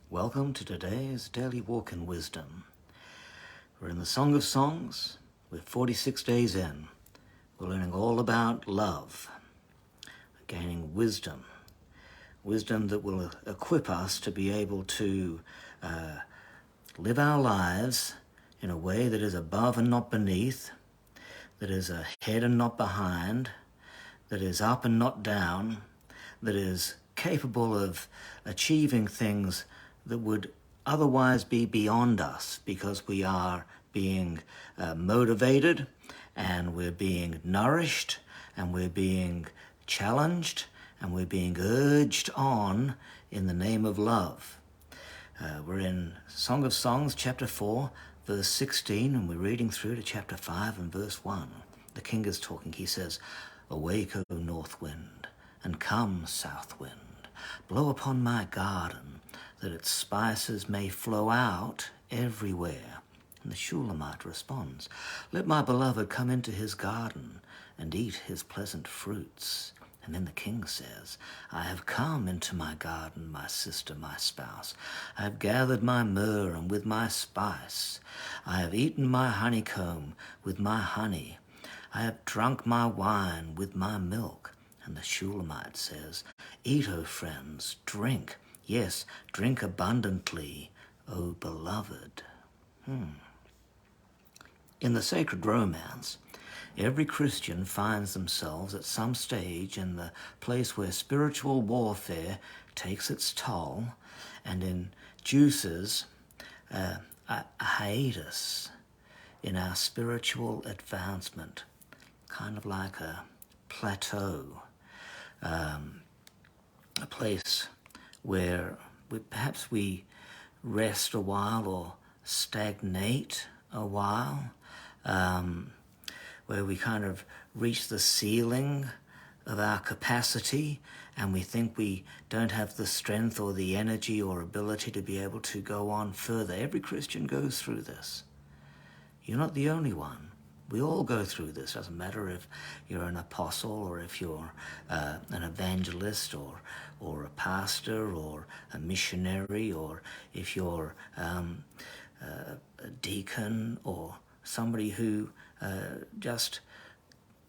Welcome to today's Daily Walk in Wisdom. We're in the Song of Songs. We're 46 days in. We're learning all about love. We're gaining wisdom. Wisdom that will equip us to be able to live our lives in a way that is above and not beneath, that is ahead and not behind, that is up and not down, that is capable of achieving things that would otherwise be beyond us because we are being motivated and we're being nourished and we're being challenged and we're being urged on in the name of love. We're in Song of Songs, chapter 4, verse 16, and we're reading through to chapter 5 and verse 1. The king is talking. He says, "Awake, O north wind, and come, south wind. Blow upon my garden, that its spices may flow out everywhere." And the Shulamite responds, "Let my beloved come into his garden and eat his pleasant fruits." And then the king says, "I have come into my garden, my sister, my spouse. I have gathered my myrrh and with my spice. I have eaten my honeycomb with my honey. I have drunk my wine with my milk." And the Shulamite says, "Eat, O friends, drink. Yes, drink abundantly, O beloved." In the sacred romance, every Christian finds themselves at some stage in the place where spiritual warfare takes its toll and induces a hiatus in our spiritual advancement, kind of like a plateau, a place where perhaps we rest a while or stagnate a while, where we kind of reach the ceiling of our capacity and we think we don't have the strength or the energy or ability to be able to go on further. Every Christian goes through this. You're not the only one. We all go through this. Doesn't matter if you're an apostle or if you're an evangelist or a pastor or a missionary, or if you're a deacon or somebody who just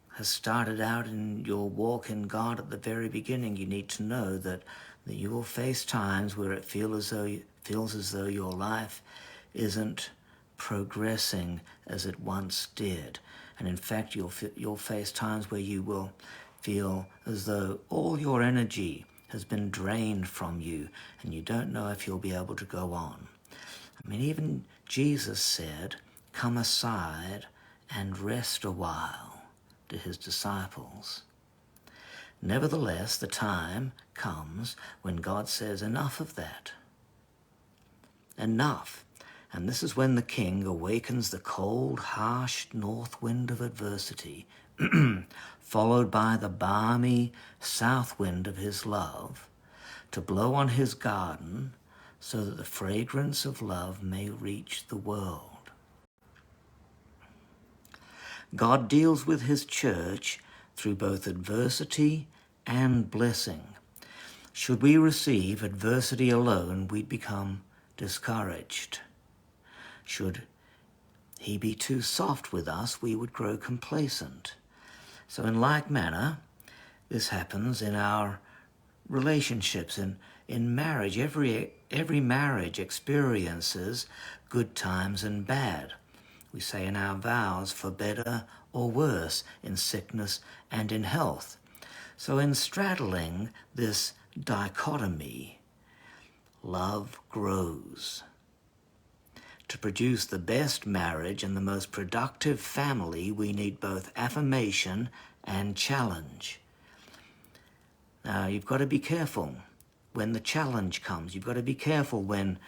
has started out in your walk in God at the very beginning. You need to know that you will face times where it feels as though your life isn't progressing as it once did. And in fact, you'll face times where you will feel as though all your energy has been drained from you and you don't know if you'll be able to go on. I mean, even Jesus said, "Come aside and rest a while," to his disciples. Nevertheless, the time comes when God says, "Enough of that. Enough." And this is when the king awakens the cold, harsh north wind of adversity, followed by the balmy south wind of his love, to blow on his garden so that the fragrance of love may reach the world. God deals with his church through both adversity and blessing. Should we receive adversity alone, we'd become discouraged. Should he be too soft with us, we would grow complacent. So in like manner, this happens in our relationships, in marriage. Every marriage experiences good times and bad. We say in our vows, for better or worse, in sickness and in health. So in straddling this dichotomy, love grows. To produce the best marriage and the most productive family, we need both affirmation and challenge. Now, you've got to be careful when the challenge comes. You've got to be careful when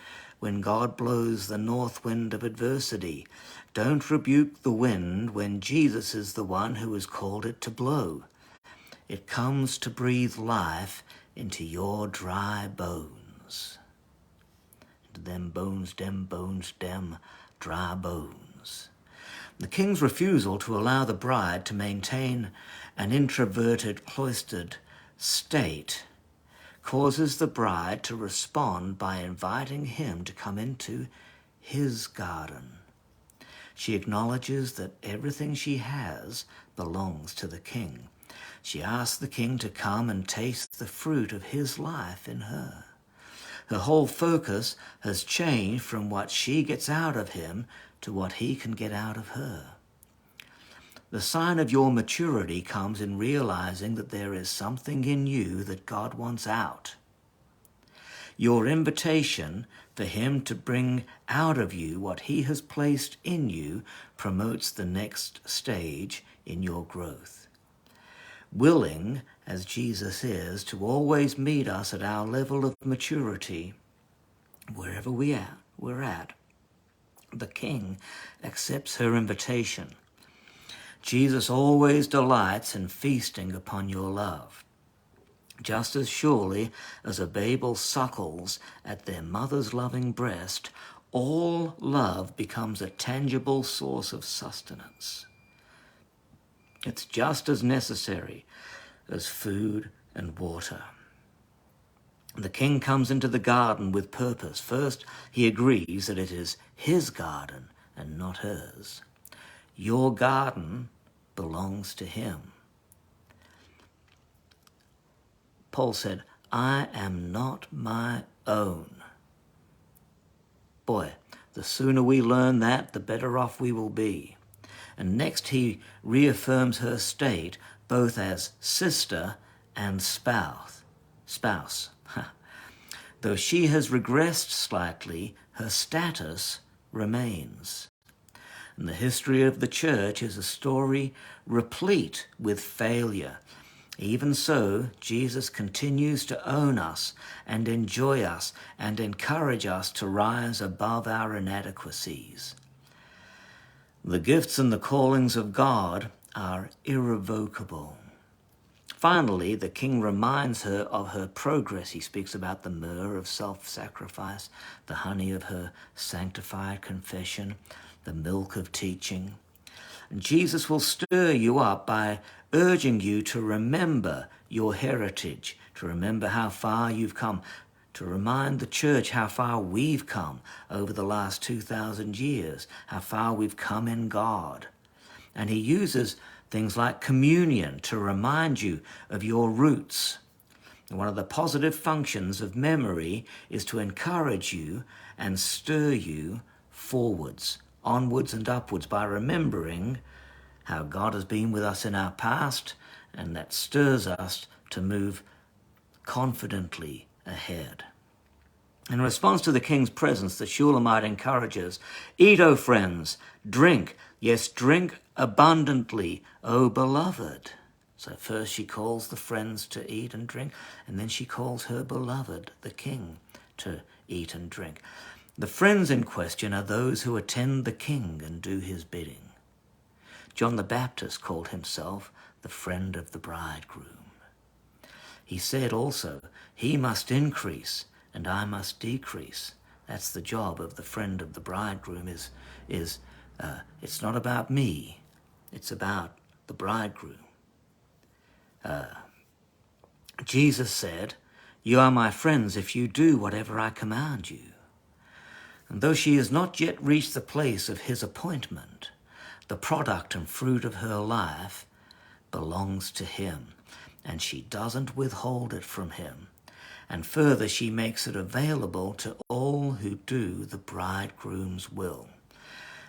God blows the north wind of adversity. Don't rebuke the wind when Jesus is the one who has called it to blow. It comes to breathe life into your dry bones. Into them bones, dem dry bones. The king's refusal to allow the bride to maintain an introverted, cloistered state causes the bride to respond by inviting him to come into his garden. She acknowledges that everything she has belongs to the king. She asks the king to come and taste the fruit of his life in her. Her whole focus has changed from what she gets out of him to what he can get out of her. The sign of your maturity comes in realizing that there is something in you that God wants out. Your invitation for him to bring out of you what he has placed in you promotes the next stage in your growth. Willing, as Jesus is, to always meet us at our level of maturity, wherever we're at, the King accepts her invitation. Jesus always delights in feasting upon your love. Just as surely as a babe suckles at their mother's loving breast, all love becomes a tangible source of sustenance. It's just as necessary as food and water. The king comes into the garden with purpose. First, he agrees that it is his garden and not hers. Your garden belongs to him. Paul said, I am not my own. Boy, the sooner we learn that, the better off we will be. And next he reaffirms her state both as sister and spouse. Though she has regressed slightly, her status remains. And the history of the church is a story replete with failure. Even so, Jesus continues to own us and enjoy us and encourage us to rise above our inadequacies. The gifts and the callings of God are irrevocable. Finally, the king reminds her of her progress. He speaks about the myrrh of self-sacrifice, the honey of her sanctified confession, the milk of teaching. And Jesus will stir you up by urging you to remember your heritage, to remember how far you've come, to remind the church how far we've come over the last 2,000 years, how far we've come in God. And he uses things like communion to remind you of your roots. And one of the positive functions of memory is to encourage you and stir you forwards, onwards and upwards by remembering how God has been with us in our past, and that stirs us to move confidently ahead. In response to the king's presence, the Shulamite encourages, eat, O friends, drink, yes, drink abundantly, O beloved. So first she calls the friends to eat and drink, and then she calls her beloved, the king, to eat and drink. The friends in question are those who attend the king and do his bidding. John the Baptist called himself the friend of the bridegroom. He said also, he must increase and I must decrease. That's the job of the friend of the bridegroom it's not about me, it's about the bridegroom. Jesus said, you are my friends if you do whatever I command you. And though she has not yet reached the place of his appointment, the product and fruit of her life belongs to him, and she doesn't withhold it from him. And further, she makes it available to all who do the bridegroom's will.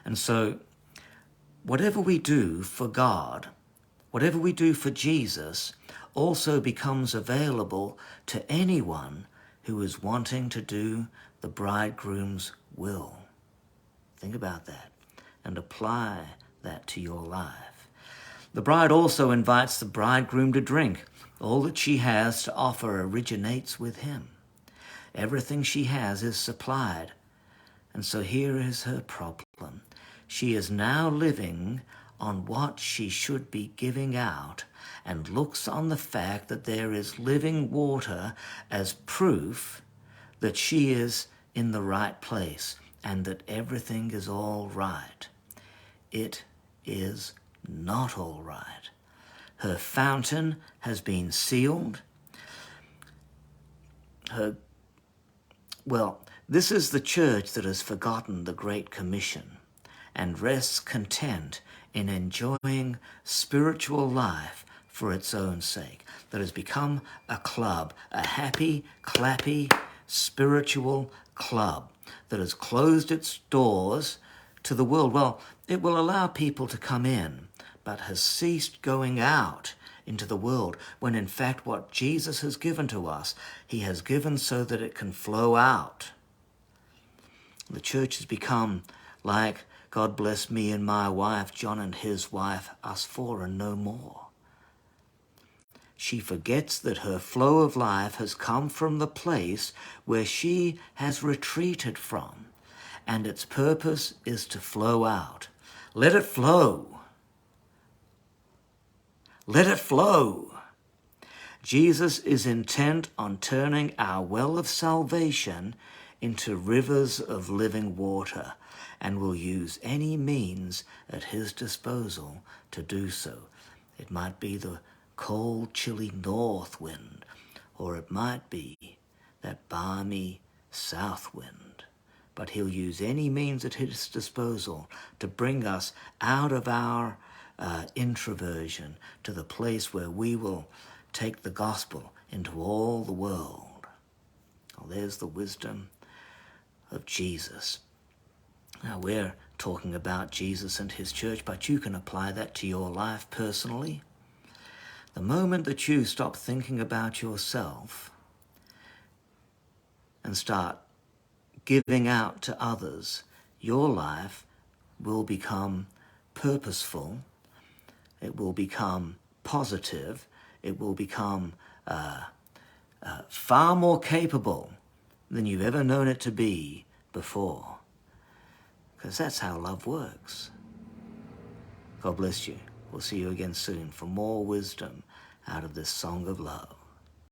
And so, whatever we do for God, whatever we do for Jesus, also becomes available to anyone who is wanting to do the bridegroom's will. Think about that and apply that to your life. The bride also invites the bridegroom to drink. All that she has to offer originates with him. Everything she has is supplied. And so here is her problem. She is now living on what she should be giving out and looks on the fact that there is living water as proof that she is in the right place and that everything is all right. It is not all right. Her fountain has been sealed. this is the church that has forgotten the Great Commission and rests content in enjoying spiritual life for its own sake, that has become a club, a happy, clappy, spiritual club that has closed its doors to the world. Well, it will allow people to come in, but has ceased going out into the world, when in fact what Jesus has given to us, he has given so that it can flow out. The church has become like, God bless me and my wife, John and his wife, us four and no more. She forgets that her flow of life has come from the place where she has retreated from, and its purpose is to flow out. Let it flow. Let it flow. Jesus is intent on turning our well of salvation into rivers of living water, and will use any means at his disposal to do so. It might be the cold, chilly north wind, or it might be that balmy south wind. But he'll use any means at his disposal to bring us out of our introversion to the place where we will take the gospel into all the world. Well, there's the wisdom of Jesus. Now, we're talking about Jesus and his church, but you can apply that to your life personally. The moment that you stop thinking about yourself and start giving out to others, your life will become purposeful, it will become positive, it will become far more capable than you've ever known it to be before. Because that's how love works. God bless you. We'll see you again soon for more wisdom out of this song of love.